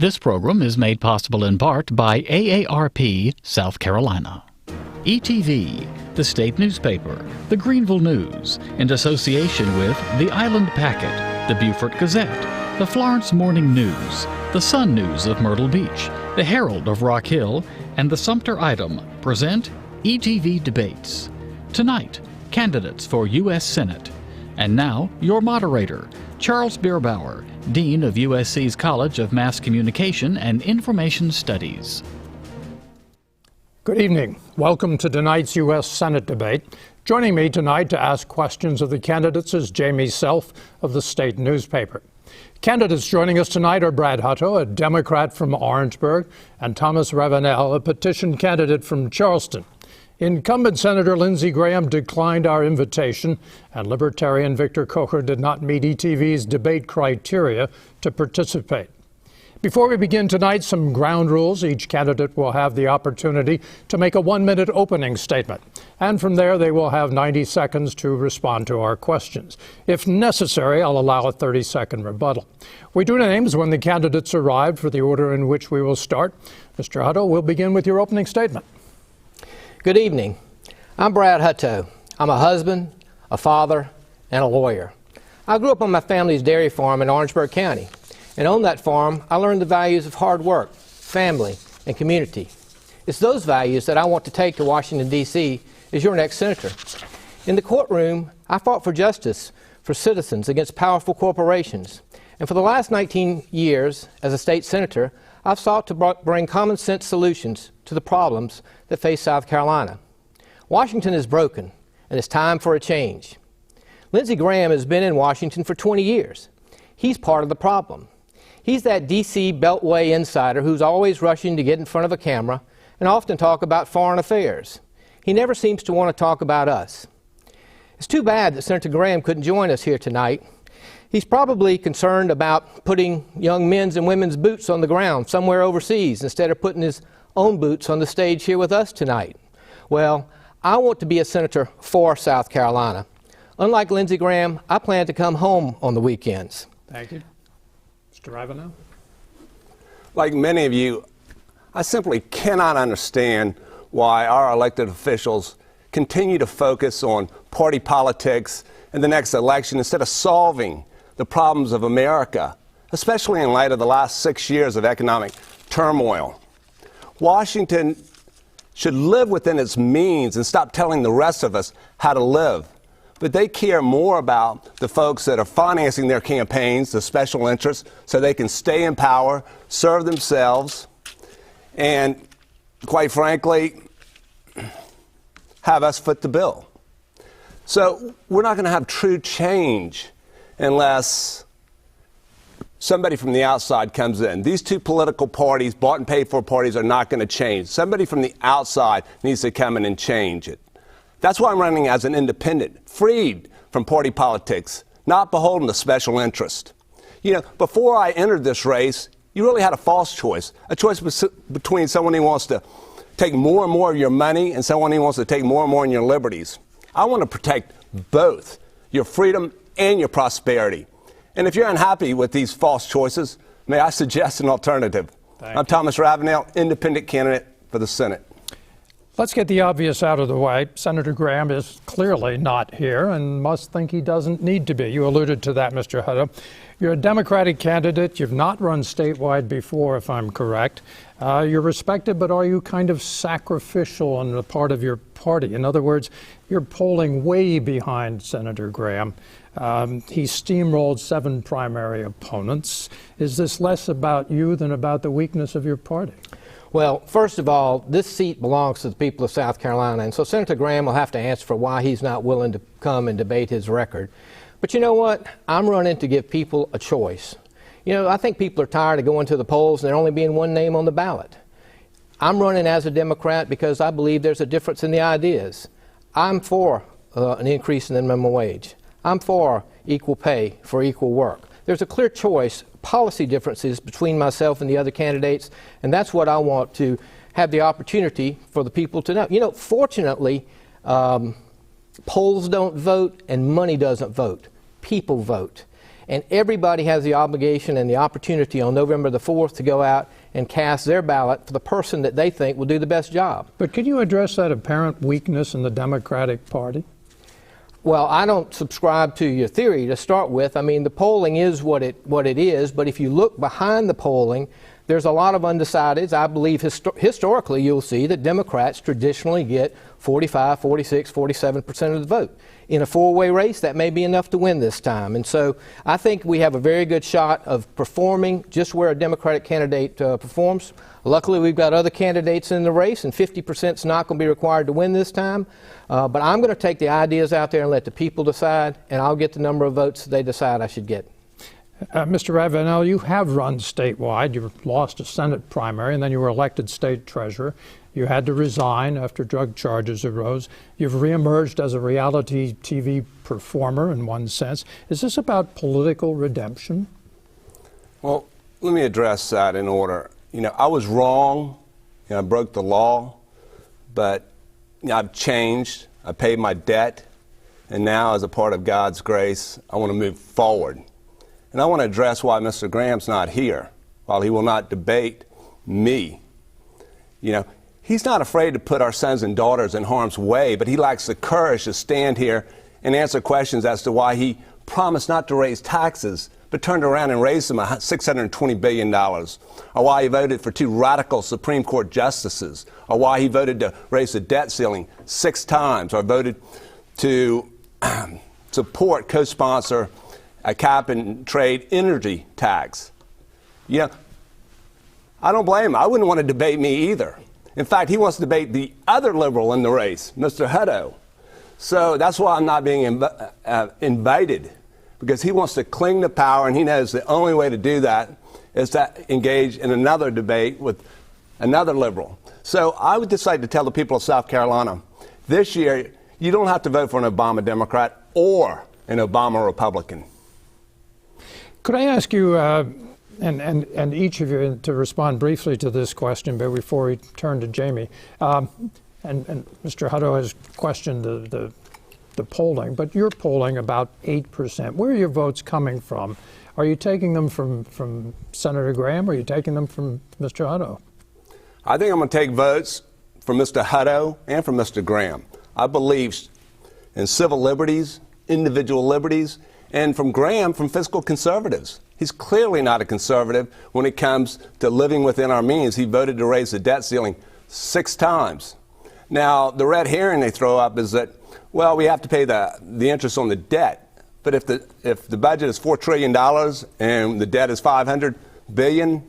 This program is made possible in part by AARP, South Carolina. ETV, the state newspaper, the Greenville News, in association with the Island Packet, the Beaufort Gazette, the Florence Morning News, the Sun News of Myrtle Beach, the Herald of Rock Hill, and the Sumter Item present ETV Debates. Tonight, candidates for U.S. Senate. And now, your moderator, Charles Bierbauer, Dean of USC's College of Mass Communication and Information Studies. Good evening. Welcome to tonight's U.S. Senate debate. Joining me tonight to ask questions of the candidates is Jamie Self of the state newspaper. Candidates joining us tonight are Brad Hutto, a Democrat from Orangeburg, and Thomas Ravenel, a petition candidate from Charleston. Incumbent Senator Lindsey Graham declined our invitation, and Libertarian Victor Coker did not meet ETV's debate criteria to participate. Before we begin tonight, some ground rules. Each candidate will have the opportunity to make a 1-minute opening statement, and from there they will have 90 seconds to respond to our questions. If necessary, I'll allow a 30-second rebuttal. We do names when the candidates arrive for the order in which we will start. Mr. Hutto, we'll begin with your opening statement. Good evening. I'm Brad Hutto. I'm a husband, a father, and a lawyer. I grew up on my family's dairy farm in Orangeburg County, and on that farm I learned the values of hard work, family, and community. It's those values that I want to take to Washington, D.C. as your next senator. In the courtroom, I fought for justice for citizens against powerful corporations, and for the last 19 years as a state senator, I've sought to bring common sense solutions to the problems that face South Carolina. Washington is broken, and it's time for a change. Lindsey Graham has been in Washington for 20 years. He's part of the problem. He's that D.C. Beltway insider who's always rushing to get in front of a camera and often talk about foreign affairs. He never seems to want to talk about us. It's too bad that Senator Graham couldn't join us here tonight. He's probably concerned about putting young men's and women's boots on the ground somewhere overseas instead of putting his own boots on the stage here with us tonight. Well, I want to be a senator for South Carolina. Unlike Lindsey Graham, I plan to come home on the weekends. Thank you. Mr. Ravenel? Like many of you, I simply cannot understand why our elected officials continue to focus on party politics in the next election instead of solving the problems of America, especially in light of the last 6 years of economic turmoil. Washington should live within its means and stop telling the rest of us how to live. But they care more about the folks that are financing their campaigns, the special interests, so they can stay in power, serve themselves, and quite frankly, have us foot the bill. So we're not going to have true change unless somebody from the outside comes in. These two political parties, bought and paid for parties, are not going to change. Somebody from the outside needs to come in and change it. That's why I'm running as an independent, freed from party politics, not beholden to special interest. You know, before I entered this race, you really had a false choice, a choice between someone who wants to take more and more of your money and someone who wants to take more and more of your liberties. I want to protect both your freedom and your prosperity. And if you're unhappy with these false choices, may I suggest an alternative? I'm Thomas Ravenel, independent candidate for the Senate. Let's get the obvious out of the way. Senator Graham is clearly not here and must think he doesn't need to be. You alluded to that, Mr. Hutto. You're a Democratic candidate. You've not run statewide before, if I'm correct. You're respected, but are you kind of sacrificial on the part of your party? In other words, you're polling way behind Senator Graham. He steamrolled 7 primary opponents. Is this less about you than about the weakness of your party? Well, first of all, this seat belongs to the people of South Carolina, and so Senator Graham will have to answer for why he's not willing to come and debate his record. But you know what? I'm running to give people a choice. You know, I think people are tired of going to the polls and there only being one name on the ballot. I'm running as a Democrat because I believe there's a difference in the ideas. I'm for an increase in the minimum wage. I'm for equal pay for equal work. There's a clear choice, policy differences between myself and the other candidates, and that's what I want to have the opportunity for the people to know. You know, fortunately, polls don't vote and money doesn't vote. People vote. and everybody has the obligation and the opportunity on November the 4th to go out and cast their ballot for the person that they think will do the best job. But can you address that apparent weakness in the Democratic Party? Well, I don't subscribe to your theory to start with. I mean, the polling is what it is, but if you look behind the polling, there's a lot of undecideds. I believe historically you'll see that Democrats traditionally get 45, 46, 47% of the vote. In a four-way race, that may be enough to win this time. And so I think we have a very good shot of performing just where a Democratic candidate performs. Luckily, we've got other candidates in the race, and 50% is not going to be required to win this time. But I'm going to take the ideas out there and let the people decide, and I'll get the number of votes they decide I should get. Mr. Ravenel, you have run statewide. You lost a Senate primary, and then you were elected state treasurer. You had to resign after drug charges arose. You've reemerged as a reality TV performer in one sense. Is this about political redemption? Well, let me address that in order. I was wrong. I broke the law, but I've changed. I paid my debt, and now as a part of God's grace, I want to move forward. And I want to address why Mr. Graham's not here, while he will not debate me. He's not afraid to put our sons and daughters in harm's way, but he lacks the courage to stand here and answer questions as to why he promised not to raise taxes, but turned around and raised them $620 billion, or why he voted for 2 radical Supreme Court justices, or why he voted to raise the debt ceiling 6 times, or voted to support, co-sponsor a cap-and-trade energy tax. I don't blame him. I wouldn't want to debate me either. In fact, he wants to debate the other liberal in the race, Mr. Hutto. So that's why I'm not being invited, because he wants to cling to power, and he knows the only way to do that is to engage in another debate with another liberal. So I would just like to tell the people of South Carolina, this year, you don't have to vote for an Obama Democrat or an Obama Republican. Could I ask you, and each of you, to respond briefly to this question before we turn to Jamie? And Mr. Hutto has questioned the polling, but you're polling about 8%. Where are your votes coming from? Are you taking them from Senator Graham, or are you taking them from Mr. Hutto? I think I'm going to take votes from Mr. Hutto and from Mr. Graham. I believe in civil liberties, individual liberties, and from Graham, from fiscal conservatives. He's clearly not a conservative when it comes to living within our means. He voted to raise the debt ceiling 6 times. Now, the red herring they throw up is that, well, we have to pay the interest on the debt. But if the budget is $4 trillion and the debt is $500 billion,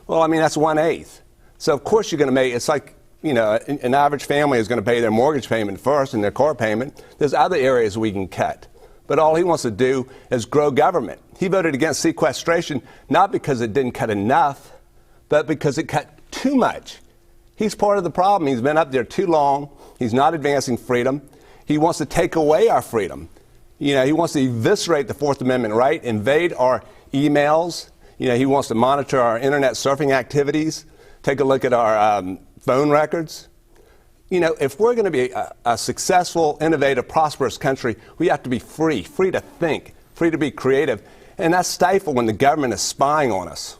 well, I mean, that's 1/8. So, of course, you're going to make, it's like, an average family is going to pay their mortgage payment first and their car payment. There's other areas we can cut. But all he wants to do is grow government. He voted against sequestration, not because it didn't cut enough, but because it cut too much. He's part of the problem. He's been up there too long. He's not advancing freedom. He wants to take away our freedom. He wants to eviscerate the Fourth Amendment right, invade our emails. He wants to monitor our internet surfing activities, take a look at our phone records. If we're going to be a successful, innovative, prosperous country, we have to be free to think, free to be creative. And that's stifled when the government is spying on us.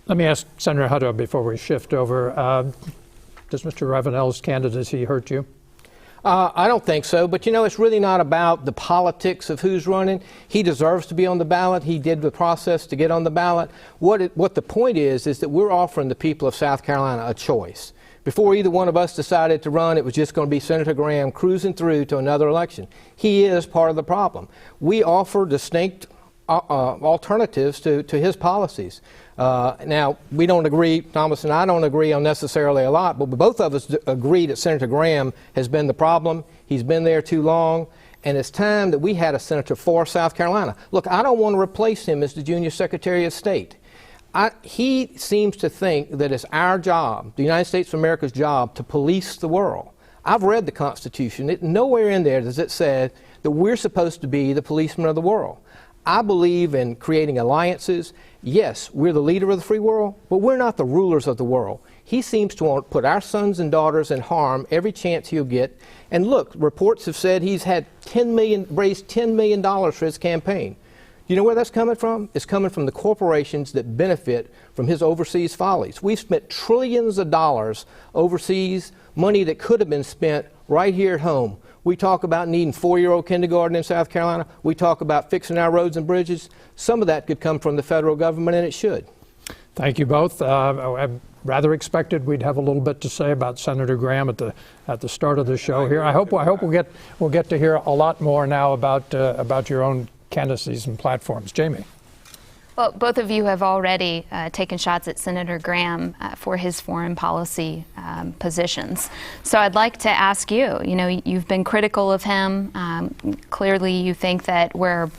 Let me ask Senator Hutto before we shift over. Does Mr. Ravenel's candidacy hurt you? I don't think so, but it's really not about the politics of who's running. He deserves to be on the ballot. He did the process to get on the ballot. What the point is that we're offering the people of South Carolina a choice. Before either one of us decided to run, it was just going to be Senator Graham cruising through to another election. He is part of the problem. We offer distinct alternatives to his policies. Now, we don't agree, Thomas and I don't agree on necessarily a lot, but both of us agree that Senator Graham has been the problem. He's been there too long, and it's time that we had a senator for South Carolina. Look, I don't want to replace him as the junior Secretary of State. He seems to think that it's our job, the United States of America's job, to police the world. I've read the Constitution. Nowhere in there does it say that we're supposed to be the policemen of the world. I believe in creating alliances. Yes, we're the leader of the free world, but we're not the rulers of the world. He seems to want to put our sons and daughters in harm every chance he'll get. And look, reports have said he's had raised $10 million for his campaign. You know where that's coming from? It's coming from the corporations that benefit from his overseas follies. We've spent trillions of dollars overseas, money that could have been spent right here at home. We talk about needing 4-year-old kindergarten in South Carolina. We talk about fixing our roads and bridges. Some of that could come from the federal government, and it should. Thank you both. I rather expected we'd have a little bit to say about Senator Graham at the start of the show here. I hope we'll get to hear a lot more now about your own candidacies and platforms. Jamie. Well, both of you have already taken shots at Senator Graham for his foreign policy positions. So I'd like to ask you, you've been critical of him. Clearly you think that we're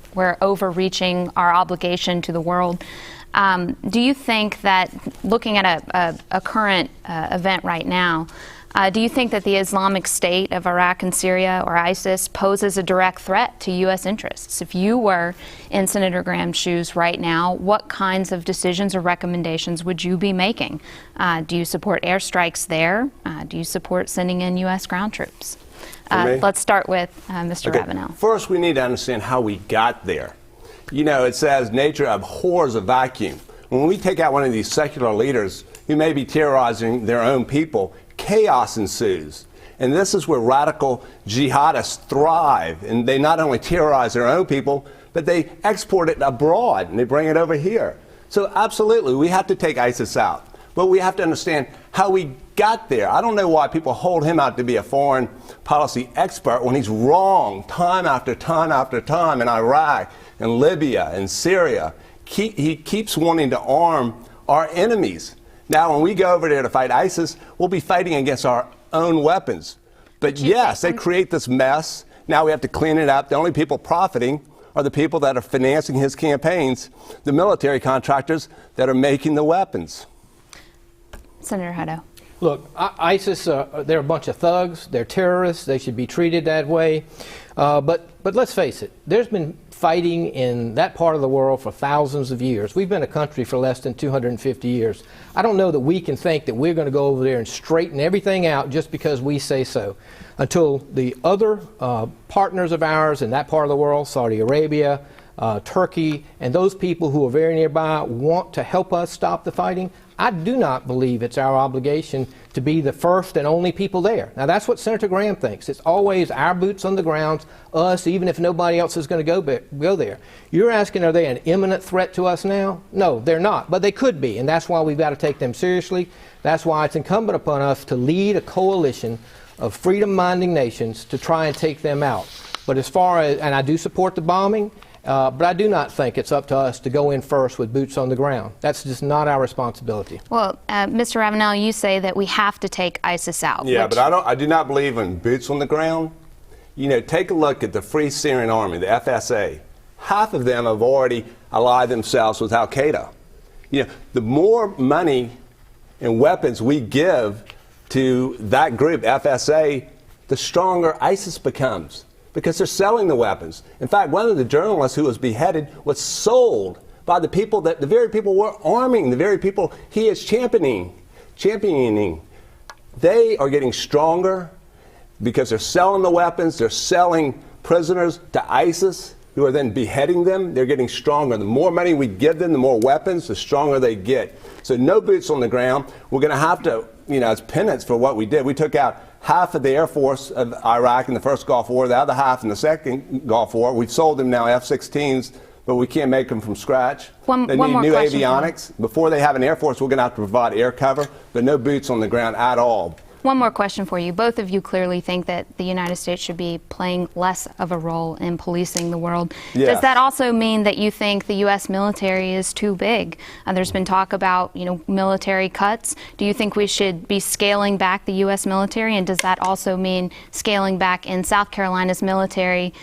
overreaching our obligation to the world. Do you think that, looking at a current event right now, do you think that the Islamic State of Iraq and Syria, or ISIS, poses a direct threat to U.S. interests? If you were in Senator Graham's shoes right now, what kinds of decisions or recommendations would you be making? Do you support airstrikes there? Do you support sending in U.S. ground troops? Let's start with Mr. Ravenel. First, we need to understand how we got there. It says nature abhors a vacuum. When we take out one of these secular leaders who may be terrorizing their own people, chaos ensues. And this is where radical jihadists thrive. And they not only terrorize their own people, but they export it abroad and they bring it over here. So absolutely, we have to take ISIS out. But we have to understand how we got there. I don't know why people hold him out to be a foreign policy expert when he's wrong time after time after time in Iraq and Libya and Syria. He keeps wanting to arm our enemies. Now, when we go over there to fight ISIS, we'll be fighting against our own weapons. But yes, they create this mess. Now we have to clean it up. The only people profiting are the people that are financing his campaigns, the military contractors that are making the weapons. Senator Hutto. Look, ISIS, they're a bunch of thugs. They're terrorists. They should be treated that way. But let's face it, there's been fighting in that part of the world for thousands of years. We've been a country for less than 250 years. I don't know that we can think that we're going to go over there and straighten everything out just because we say so. Until the other partners of ours in that part of the world, Saudi Arabia, Turkey, and those people who are very nearby want to help us stop the fighting, I do not believe it's our obligation to be the first and only people there. Now, that's what Senator Graham thinks. It's always our boots on the ground, us, even if nobody else is going to go there. You're asking, are they an imminent threat to us now? No, they're not, but they could be, and that's why we've got to take them seriously. That's why it's incumbent upon us to lead a coalition of freedom-minding nations to try and take them out. But as far as, and I do support the bombing, but I do not think it's up to us to go in first with boots on the ground. That's just not our responsibility. Well, Mr. Ravenel, you say that we have to take ISIS out. Yeah, but I do not believe in boots on the ground. Take a look at the Free Syrian Army, the FSA. Half of them have already allied themselves with Al-Qaeda. The more money and weapons we give to that group, FSA, the stronger ISIS becomes, because they're selling the weapons. In fact, one of the journalists who was beheaded was sold by the people that the very people we're arming, the very people he is championing. They are getting stronger because they're selling the weapons, they're selling prisoners to ISIS, who are then beheading them. They're getting stronger. The more money we give them, the more weapons, the stronger they get. So no boots on the ground. We're going to have to, as penance for what we did. We took out half of the Air Force of Iraq in the first Gulf War, the other half in the second Gulf War. We've sold them now F-16s, but we can't make them from scratch. They need new avionics. Before they have an Air Force, we're going to have to provide air cover, but no boots on the ground at all. One more question for you. Both of you clearly think that the United States should be playing less of a role in policing the world. Yes. Does that also mean that you think the U.S. military is too big? There's been talk about, military cuts. Do you think we should be scaling back the U.S. military? And does that also mean scaling back in South Carolina's military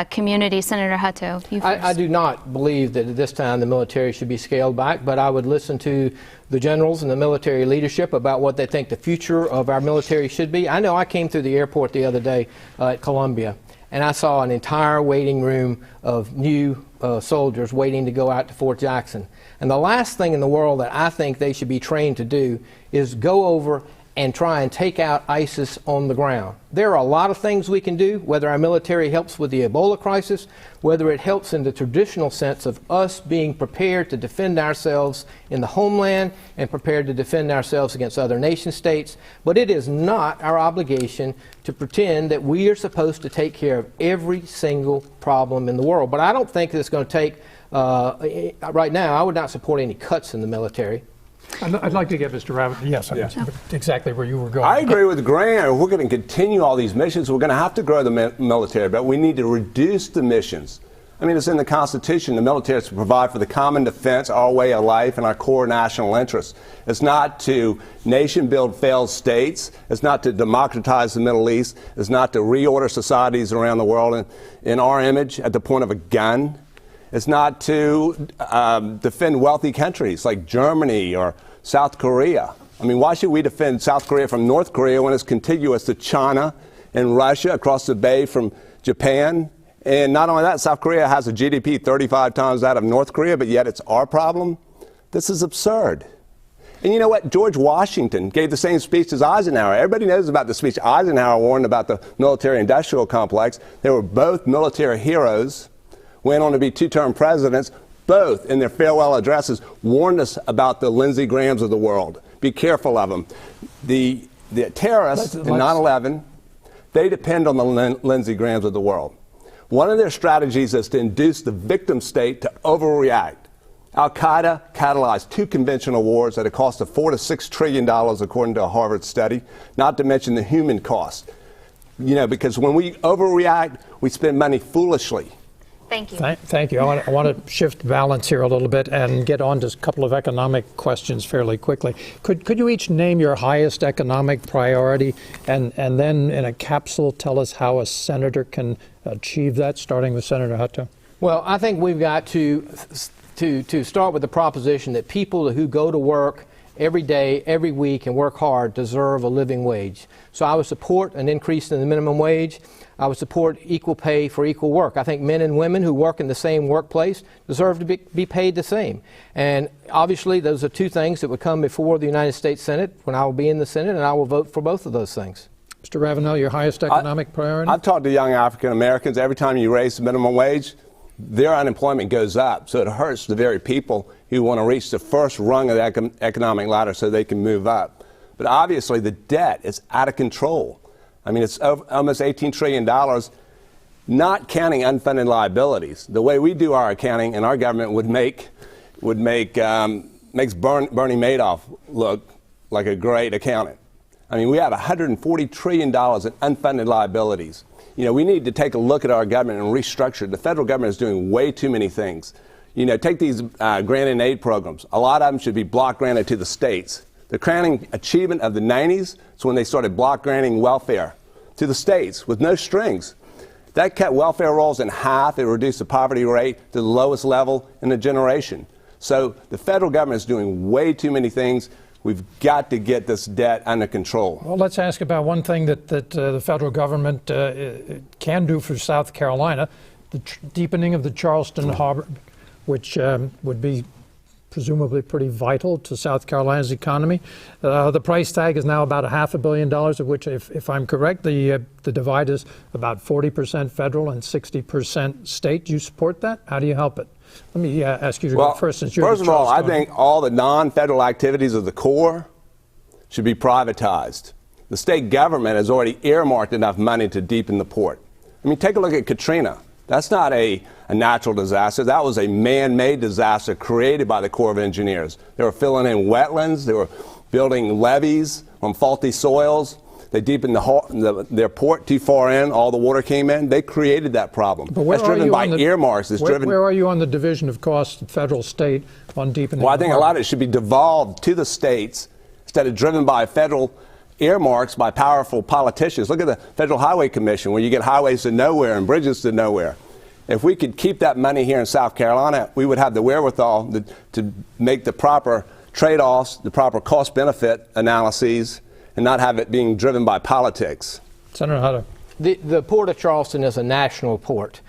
community? Senator Hutto, you first. I do not believe that at this time the military should be scaled back, but I would listen to the generals and the military leadership about what they think the future of our military should be. I know I came through the airport the other day at Columbia, and I saw an entire waiting room of new soldiers waiting to go out to Fort Jackson. And the last thing in the world that I think they should be trained to do is go over and try and take out ISIS on the ground. There are a lot of things we can do, whether our military helps with the Ebola crisis, whether it helps in the traditional sense of us being prepared to defend ourselves in the homeland and prepared to defend ourselves against other nation states. But it is not our obligation to pretend that we are supposed to take care of every single problem in the world. But I don't think it's going to take, right now, I would not support any cuts in the military. I'd like to get Mr. Ravenel. Yes, exactly where you were going. I agree with Grant. If we're going to continue all these missions, we're going to have to grow the military, but we need to reduce the missions. I mean, it's in the Constitution. The military is to provide for the common defense, our way of life, and our core national interests. It's not to nation-build failed states. It's not to democratize the Middle East. It's not to reorder societies around the world in our image at the point of a gun. It's not to defend wealthy countries like Germany or South Korea. I mean, why should we defend South Korea from North Korea when it's contiguous to China and Russia, across the bay from Japan? And not only that, South Korea has a GDP 35 times that of North Korea, but yet it's our problem? This is absurd. And you know what? George Washington gave the same speech as Eisenhower. Everybody knows about the speech Eisenhower warned about the military-industrial complex. They were both military heroes. Went on to be two-term presidents, both in their farewell addresses warned us about the Lindsey Grahams of the world. Be careful of them. The terrorists in 9/11, they depend on the Lindsey Grahams of the world. One of their strategies is to induce the victim state to overreact. Al-Qaeda catalyzed 2 conventional wars at a cost of $4 to $6 trillion, according to a Harvard study, not to mention the human cost. You know, because when we overreact, we spend money foolishly. Thank you. Thank you. I want to shift balance here a little bit and get on to a couple of economic questions fairly quickly. Could you each name your highest economic priority and then in a capsule tell us how a senator can achieve that, starting with Senator Hutto? Well, I think we've got to start with the proposition that people who go to work every day, every week, and work hard deserve a living wage. So I would support an increase in the minimum wage. I would support equal pay for equal work. I think men and women who work in the same workplace deserve to be paid the same. And obviously, those are 2 things that would come before the United States Senate when I will be in the Senate, and I will vote for both of those things. Mr. Ravenel, your highest economic priority? I've talked to young African Americans. Every time you raise the minimum wage, their unemployment goes up. So it hurts the very people who want to reach the first rung of the economic ladder so they can move up. But obviously, the debt is out of control. I mean, it's almost $18 trillion, not counting unfunded liabilities. The way we do our accounting in our government makes Bernie Madoff look like a great accountant. I mean, we have $140 trillion in unfunded liabilities. You know, we need to take a look at our government and restructure it. The federal government is doing way too many things. You know, take these grant and aid programs. A lot of them should be block granted to the states. The crowning achievement of the 90s is when they started block granting welfare to the states with no strings. That cut welfare rolls in half. It reduced the poverty rate to the lowest level in a generation. So the federal government is doing way too many things. We've got to get this debt under control. Well, let's ask about one thing that the federal government can do for South Carolina, the deepening of the Charleston Harbor, which would be presumably pretty vital to South Carolina's economy. The price tag is now about $500 million, of which, if I'm correct, the divide is about 40% federal and 60% state. Do you support that? How do you help it? Let me ask you to go first, since you're first of all, I think all the non-federal activities of the Corps should be privatized. The state government has already earmarked enough money to deepen the port. I mean, take a look at Katrina. That's not a natural disaster. That was a man-made disaster created by the Corps of Engineers. They were filling in wetlands. They were building levees on faulty soils. They deepened their port too far in. All the water came in. They created that problem. That's driven by earmarks. Where are you on the division of costs, federal, state, on deepening? Well, I think a lot of it should be devolved to the states instead of driven by federal earmarks by powerful politicians. Look at the Federal Highway Commission, where you get highways to nowhere and bridges to nowhere. If we could keep that money here in South Carolina, we would have the wherewithal to make the proper trade-offs, the proper cost-benefit analyses, and not have it being driven by politics. Senator Hutto. The Port of Charleston is a national port.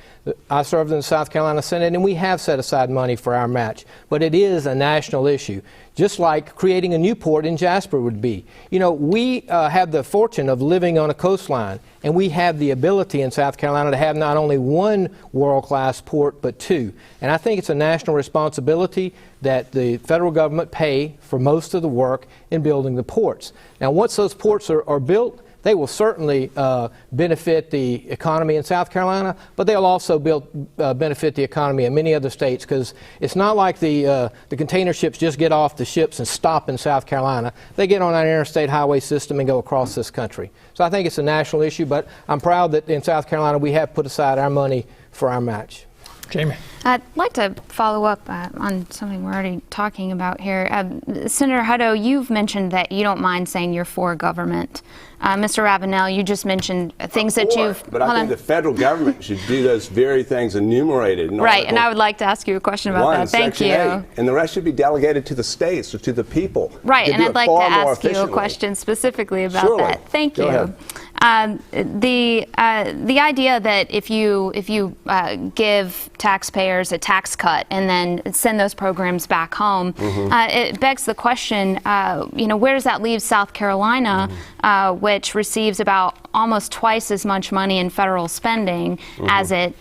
I served in the South Carolina Senate, and we have set aside money for our match. But it is a national issue, just like creating a new port in Jasper would be. You know, we have the fortune of living on a coastline, and we have the ability in South Carolina to have not only one world-class port, but two. And I think it's a national responsibility that the federal government pay for most of the work in building the ports. Now, once those ports are built, they will certainly benefit the economy in South Carolina, but they'll also benefit the economy in many other states, because it's not like the container ships just get off the ships and stop in South Carolina. They get on our interstate highway system and go across this country. So I think it's a national issue, but I'm proud that in South Carolina we have put aside our money for our match. Jamie. I'd like to follow up on something we're already talking about here. Senator Hutto, you've mentioned that you don't mind saying you're for government. Mr. Ravenel, you just mentioned things that you've... But I think the federal government should do those very things enumerated. Right, and I would like to ask you a question about that. Thank you. 8, and the rest should be delegated to the states or to the people. Right, and I'd like to ask you a question specifically about that. Thank you. The idea that if you give taxpayers a tax cut and then send those programs back home, it begs the question, where does that leave South Carolina, which receives about almost twice as much money in federal spending as it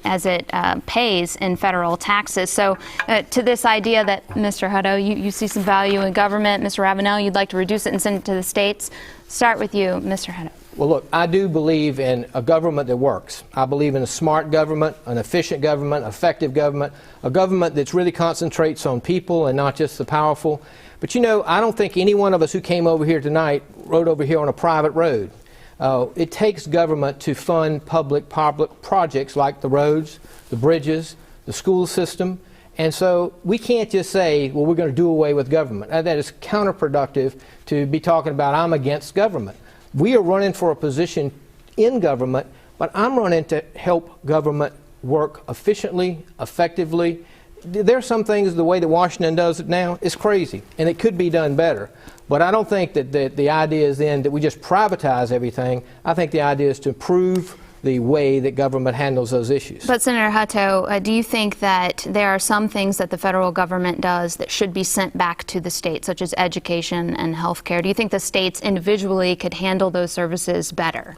pays in federal taxes? So to this idea that, Mr. Hutto, you see some value in government, Mr. Ravenel, you'd like to reduce it and send it to the states. Start with you, Mr. Hutto. Well, look, I do believe in a government that works. I believe in a smart government, an efficient government, effective government, a government that really concentrates on people and not just the powerful. But I don't think any one of us who came over here tonight rode over here on a private road. It takes government to fund public projects like the roads, the bridges, the school system. And so we can't just say, well, we're going to do away with government. That is counterproductive to be talking about I'm against government. We are running for a position in government, but I'm running to help government work efficiently, effectively. There are some things, the way that Washington does it now is crazy, and it could be done better. But I don't think that the idea is then that we just privatize everything. I think the idea is to improve the way that government handles those issues. But Senator Hutto, do you think that there are some things that the federal government does that should be sent back to the states, such as education and health care? Do you think the states individually could handle those services better?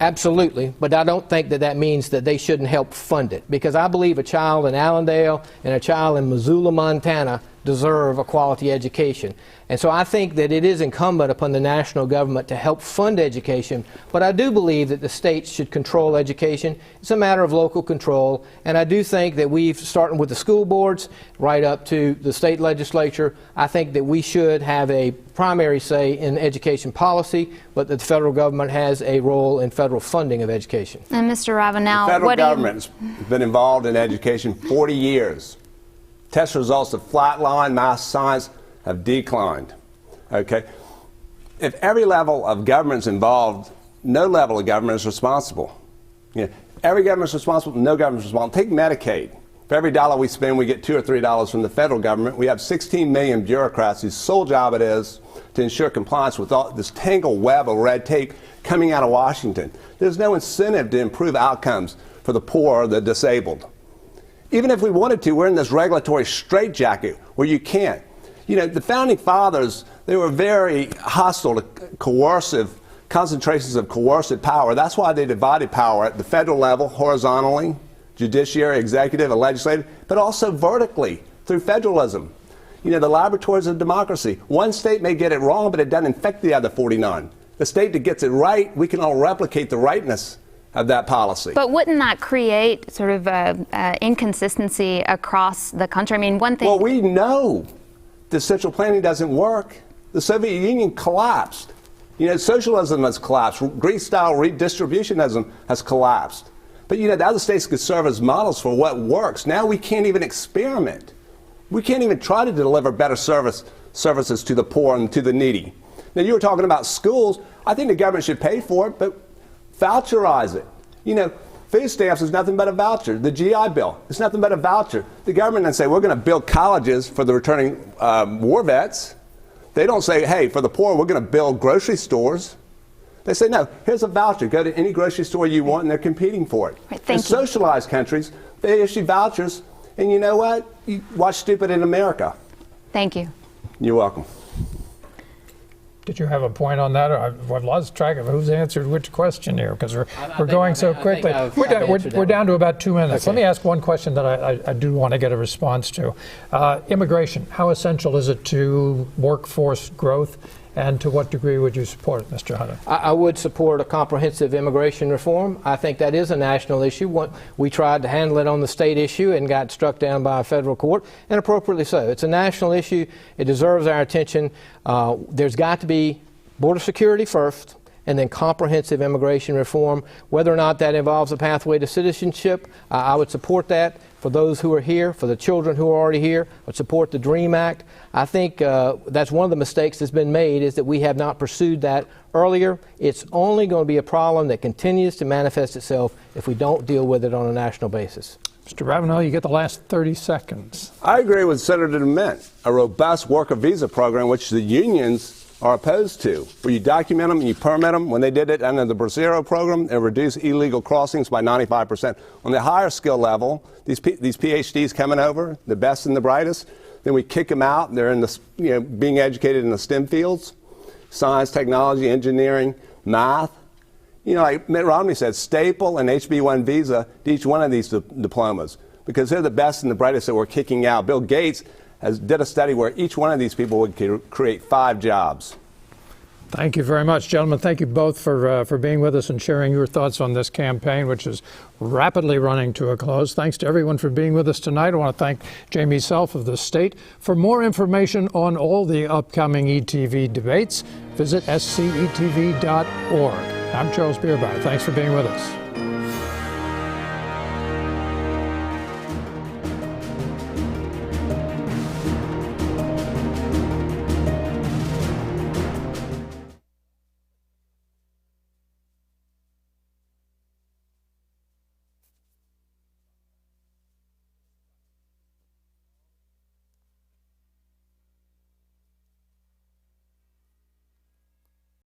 Absolutely, but I don't think that means that they shouldn't help fund it, because I believe a child in Allendale and a child in Missoula, Montana deserve a quality education. And so I think that it is incumbent upon the national government to help fund education, but I do believe that the states should control education. It's a matter of local control, and I do think that starting with the school boards right up to the state legislature, I think that we should have a primary say in education policy, but that the federal government has a role in federal funding of education. And Mr. Ravenel, the federal government's been involved in education 40 years. Test results have flatlined, math science have declined. Okay? If every level of government is involved, no level of government is responsible. Every government is responsible, no government is responsible. Take Medicaid. For every dollar we spend, we get $2 or $3 from the federal government. We have 16 million bureaucrats whose sole job it is to ensure compliance with all this tangled web of red tape coming out of Washington. There's no incentive to improve outcomes for the poor or the disabled. Even if we wanted to, we're in this regulatory straitjacket where you can't. The founding fathers, they were very hostile to coercive concentrations of coercive power. That's why they divided power at the federal level horizontally, judiciary, executive, and legislative, but also vertically through federalism. The laboratories of democracy. One state may get it wrong, but it doesn't infect the other 49. The state that gets it right, we can all replicate the rightness of that policy. But wouldn't that create sort of inconsistency across the country? I mean, one thing... Well, we know the central planning doesn't work. The Soviet Union collapsed. Socialism has collapsed. Greece-style redistributionism has collapsed. But, the other states could serve as models for what works. Now we can't even experiment. We can't even try to deliver better services to the poor and to the needy. Now, you were talking about schools. I think the government should pay for it, but voucherize it. Food stamps is nothing but a voucher. The GI Bill is nothing but a voucher. The government doesn't say, we're going to build colleges for the returning war vets. They don't say, hey, for the poor, we're going to build grocery stores. They say, no, here's a voucher. Go to any grocery store you want, and they're competing for it. Right, in socialized countries, they issue vouchers, and you know what? You watch Stupid in America. Thank you. You're welcome. Did you have a point on that? Or I've lost track of who's answered which question here because we're going so quickly. We're down to about 2 minutes. Okay. Let me ask one question that I do want to get a response to. Immigration, how essential is it to workforce growth? And to what degree would you support it, Mr. Hutto? I would support a comprehensive immigration reform. I think that is a national issue. We tried to handle it on the state issue and got struck down by a federal court, and appropriately so. It's a national issue. It deserves our attention. There's got to be border security first, and then comprehensive immigration reform. Whether or not that involves a pathway to citizenship, I would support that. For those who are here, for the children who are already here, I would support the DREAM Act. I think that's one of the mistakes that's been made is that we have not pursued that earlier. It's only going to be a problem that continues to manifest itself if we don't deal with it on a national basis. Mr. Ravenel, you get the last 30 seconds. I agree with Senator DeMint. A robust worker visa program, which the unions are opposed to, where you document them and you permit them. When they did it under the Bracero program, it reduced illegal crossings by 95%. On the higher skill level, these PhDs coming over, the best and the brightest, then we kick them out. They're in the, being educated in the STEM fields, science, technology, engineering, math. Like Mitt Romney said, staple an HB1 visa to each one of these diplomas because they're the best and the brightest that we're kicking out. Bill Gates did a study where each one of these people would create 5 jobs. Thank you very much, gentlemen. Thank you both for being with us and sharing your thoughts on this campaign, which is rapidly running to a close. Thanks to everyone for being with us tonight. I want to thank Jamie Self of the state. For more information on all the upcoming ETV debates, visit scetv.org. I'm Charles Beerbauer. Thanks for being with us.